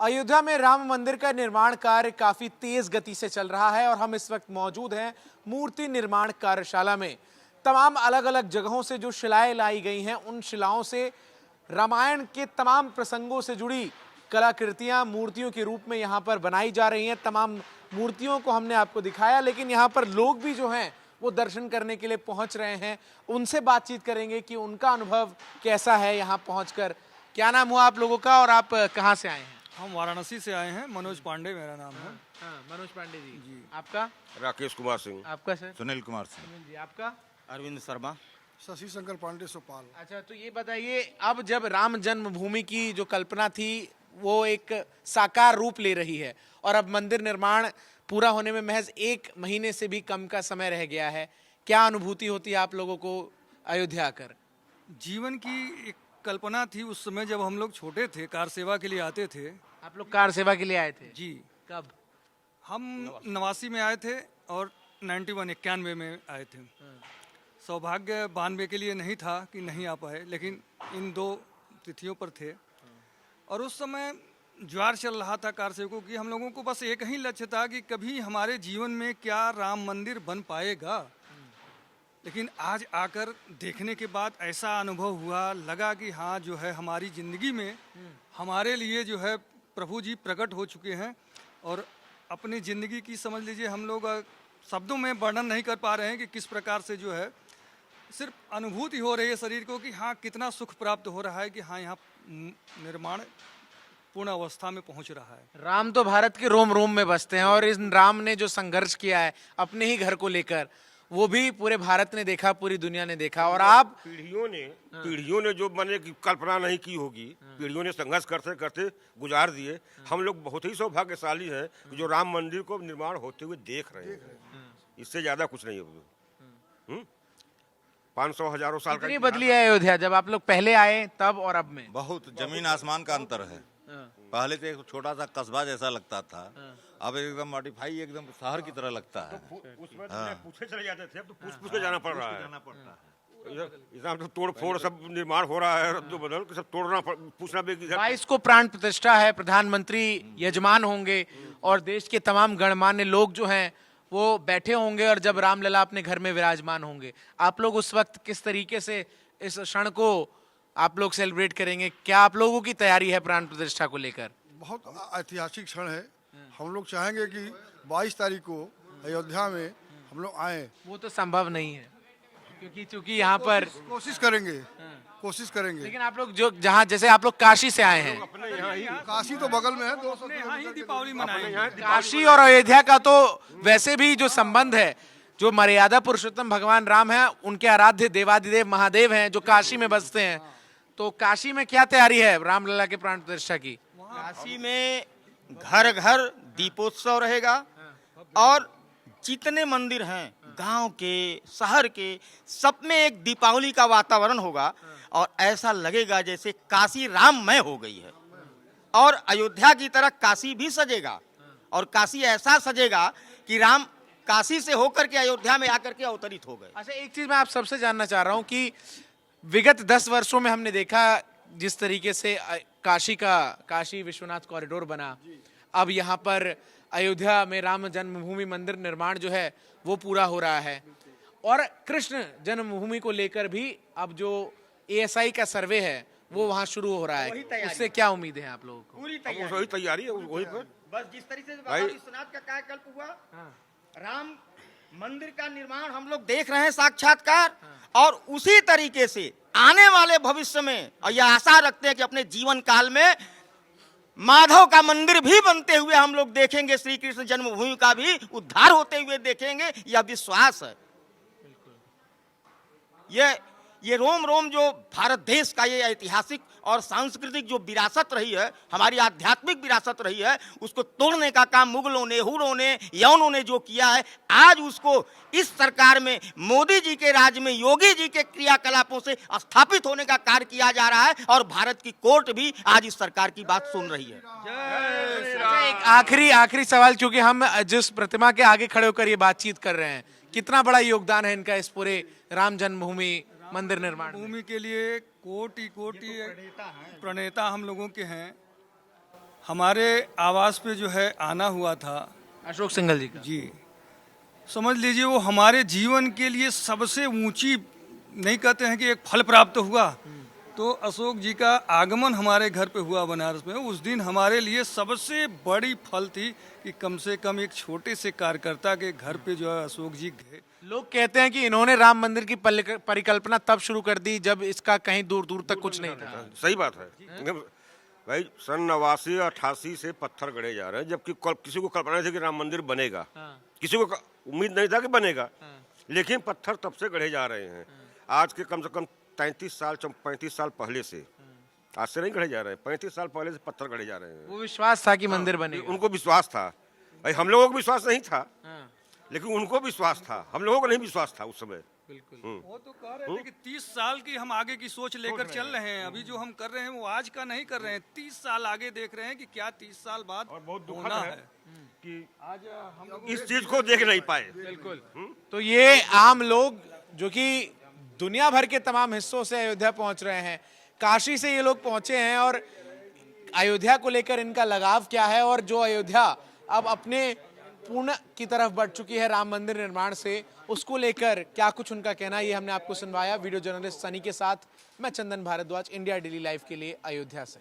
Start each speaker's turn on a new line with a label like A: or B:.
A: अयोध्या में राम मंदिर का निर्माण कार्य काफी तेज गति से चल रहा है और हम इस वक्त मौजूद हैं मूर्ति निर्माण कार्यशाला में। तमाम अलग अलग जगहों से जो शिलाएं लाई गई हैं, उन शिलाओं से रामायण के तमाम प्रसंगों से जुड़ी कलाकृतियां मूर्तियों के रूप में यहाँ पर बनाई जा रही हैं। तमाम मूर्तियों को हमने आपको दिखाया, लेकिन यहाँ पर लोग भी जो हैं वो दर्शन करने के लिए पहुंच रहे हैं। उनसे बातचीत करेंगे कि उनका अनुभव कैसा है यहाँ पहुंचकर। क्या नाम हुआ आप लोगों का और आप कहाँ से आए हैं?
B: हम वाराणसी से आए हैं। मनोज पांडे मेरा नाम है।
A: मनोज पांडे जी। आपका?
C: राकेश कुमार सिंह।
A: आपका सर?
D: सुनील कुमार सिंह।
A: सुनील जी। आपका?
E: अरविंद शर्मा।
F: शशि शंकर पांडे सोपाल।
A: अच्छा, तो ये बताइए, अब जब राम जन्मभूमि की जो कल्पना थी वो एक साकार रूप ले रही है और अब मंदिर निर्माण पूरा होने में महज 1 महीने से भी कम का समय रह गया है, क्या अनुभूति होती है आप लोगों को अयोध्या आकर?
B: जीवन की एक कल्पना थी उस समय जब हम लोग छोटे थे, कार सेवा के लिए आते थे।
A: आप लोग कार सेवा के लिए आए थे?
B: जी।
A: कब?
B: हम 89 में आए थे और 91 में आए थे। सौभाग्य 92 के लिए नहीं था कि नहीं आ पाए, लेकिन इन 2 तिथियों पर थे। और उस समय ज्वार चल रहा था कार सेवकों की। हम लोगों को बस एक ही लक्ष्य था कि कभी हमारे जीवन में क्या राम मंदिर बन पाएगा। लेकिन आज आकर देखने के बाद ऐसा अनुभव हुआ, लगा कि हाँ जो है हमारी ज़िंदगी में हमारे लिए जो है प्रभु जी प्रकट हो चुके हैं। और अपनी ज़िंदगी की समझ लीजिए हम लोग शब्दों में वर्णन नहीं कर पा रहे हैं कि किस प्रकार से जो है सिर्फ अनुभूति हो रही है शरीर को कि हाँ कितना सुख प्राप्त हो रहा है कि हाँ यहाँ निर्माण पूर्ण अवस्था में पहुंच रहा है।
A: राम तो भारत के रोम रोम में बसते हैं और इस राम ने जो संघर्ष किया है अपने ही घर को लेकर, वो भी पूरे भारत ने देखा, पूरी दुनिया ने देखा। और आप
C: पीढ़ियों ने जो मैंने कल्पना नहीं की होगी, पीढ़ियों ने संघर्ष करते करते गुजार दिए। हम लोग बहुत ही सौभाग्यशाली हैं जो राम मंदिर को निर्माण होते हुए देख रहे हैं। इससे ज्यादा कुछ नहीं होगा। 500 हजारों साल
A: कितनी बदली है अयोध्या जब आप लोग पहले आए तब और अब में?
D: बहुत जमीन आसमान का अंतर है। पहले तो एक छोटा सा कस्बा जैसा लगता था, अब एकदम मॉडिफाई एकदम शहर की तरह लगता है।
C: उसमें पूछे चले जाते थे, अब तो पूछ के जाना पड़ रहा है। इधर तो तोड़ फोड़ सब निर्माण हो रहा है, तो बदल के सब तोड़ना पूछना भी।
A: 22 को प्राण प्रतिष्ठा है, प्रधानमंत्री यजमान होंगे और देश के तमाम गणमान्य लोग जो हैं वो बैठे होंगे और जब रामलला अपने घर में विराजमान होंगे, आप लोग उस वक्त किस तरीके से इस क्षण को आप लोग सेलिब्रेट करेंगे? क्या आप लोगों की तैयारी है प्राण प्रतिष्ठा को लेकर?
F: बहुत ऐतिहासिक क्षण है। हम लोग चाहेंगे कि 22 तारीख को अयोध्या में हम लोग आए।
A: वो तो संभव नहीं है क्योंकि यहाँ पर
F: कोशिश करेंगे।
A: लेकिन आप लोग जो जहाँ, जैसे आप लोग काशी से आए हैं,
F: काशी तो बगल में है, 200
B: यहाँ ही दीपावली मनाएंगे।
A: काशी और अयोध्या का तो वैसे भी जो संबंध है, जो मर्यादा पुरुषोत्तम भगवान राम है उनके आराध्य देवादिदेव महादेव हैं जो काशी में बसते हैं, तो काशी में क्या तैयारी है रामलला के प्राण प्रतिष्ठा की?
E: काशी में घर घर दीपोत्सव रहेगा और जितने मंदिर हैं गांव के, शहर के, सब में एक दीपावली का वातावरण होगा और ऐसा लगेगा जैसे काशी राममय हो गई है। और अयोध्या की तरह काशी भी सजेगा और काशी ऐसा सजेगा कि राम काशी से होकर के अयोध्या में आकर के अवतरित हो गए।
A: अच्छा, एक चीज मैं आप सबसे जानना चाह रहा हूँ कि विगत 10 वर्षों में हमने देखा जिस तरीके से काशी विश्वनाथ कॉरिडोर बना, अब यहाँ पर अयोध्या में राम जन्मभूमि मंदिर निर्माण जो है वो पूरा हो रहा है और कृष्ण जन्मभूमि को लेकर भी अब जो ASI का सर्वे है वो वहाँ शुरू हो रहा है। उससे क्या उम्मीद है आप लोगों को?
E: पूरी
C: वही तैयारी है, वही पर
E: बस जिस तरीके से भगवान विश्वनाथ का कायाकल्प हुआ, राम मंदिर का निर्माण हम लोग देख रहे हैं साक्षात्कार, और उसी तरीके से आने वाले भविष्य में और यह आशा रखते हैं कि अपने जीवन काल में माधव का मंदिर भी बनते हुए हम लोग देखेंगे, श्री कृष्ण जन्मभूमि का भी उद्धार होते हुए देखेंगे। यह विश्वास है। ये रोम रोम जो भारत देश का ये ऐतिहासिक और सांस्कृतिक जो विरासत रही है, हमारी आध्यात्मिक विरासत रही है, उसको तोड़ने का काम मुगलों ने, हुरों ने, यवनों ने जो किया है, आज उसको इस सरकार में, मोदी जी के राज में, योगी जी के क्रियाकलापों से स्थापित होने का कार्य किया जा रहा है और भारत की कोर्ट भी आज इस सरकार की बात सुन रही है।
A: अच्छा, एक आखिरी सवाल, क्योंकि हम जिस प्रतिमा के आगे खड़े होकर ये बातचीत कर रहे हैं, कितना बड़ा योगदान है इनका इस पूरे राम जन्मभूमि मंदिर निर्माण
B: भूमि के लिए कोटि कोटि प्रणेता हम लोगों के हैं। हमारे आवास पे जो है आना हुआ था
A: अशोक सिंघल जी का।
B: जी, समझ लीजिए वो हमारे जीवन के लिए सबसे ऊंची, नहीं कहते हैं कि एक फल प्राप्त हुआ, तो अशोक जी का आगमन हमारे घर पे हुआ बनारस में। उस दिन हमारे लिए सबसे बड़ी फल थी कि कम से कम एक छोटे से कार्यकर्ता के घर पे जो है अशोक जी गए।
A: लोग कहते हैं कि इन्होंने राम मंदिर की परिकल्पना तब शुरू कर दी जब इसका कहीं दूर दूर तक कुछ नहीं था।
C: सही बात है भाई। सन 89 88 से पत्थर गड़े जा रहे हैं, जबकि किसी को कल्पना नहीं थी कि राम मंदिर बनेगा। किसी को उम्मीद नहीं था कि बनेगा, लेकिन पत्थर तब से गड़े जा रहे हैं। आज के कम से कम 35 साल पहले से, आज से नहीं गड़े जा रहे हैं, 35 साल पहले से पत्थर गड़े जा रहे हैं।
A: वो विश्वास था कि मंदिर बनेगा।
C: उनको विश्वास था भाई, हम लोगों को विश्वास नहीं था, लेकिन उनको विश्वास था, हम लोगों को नहीं विश्वास था उस समय।
A: बिल्कुल।
B: वो तो कह रहे थे कि 30 साल की हम आगे की सोच लेकर चल रहे हैं। अभी जो हम कर रहे हैं वो आज का नहीं कर रहे हैं, 30 साल आगे देख रहे हैं कि क्या 30 साल बाद होना है
C: कि आज हम इस चीज को देख नहीं पाए।
A: बिल्कुल। तो ये आम लोग जो कि दुनिया भर के तमाम हिस्सों से अयोध्या पहुंच रहे हैं, काशी से ये लोग पहुंचे हैं, और अयोध्या को लेकर इनका लगाव क्या है, और जो अयोध्या अब अपने पूर्ण की तरफ बढ़ चुकी है राम मंदिर निर्माण से, उसको लेकर क्या कुछ उनका कहना है, ये हमने आपको सुनवाया। वीडियो जर्नलिस्ट सनी के साथ मैं चंदन भारद्वाज, इंडिया डेली लाइव के लिए अयोध्या से।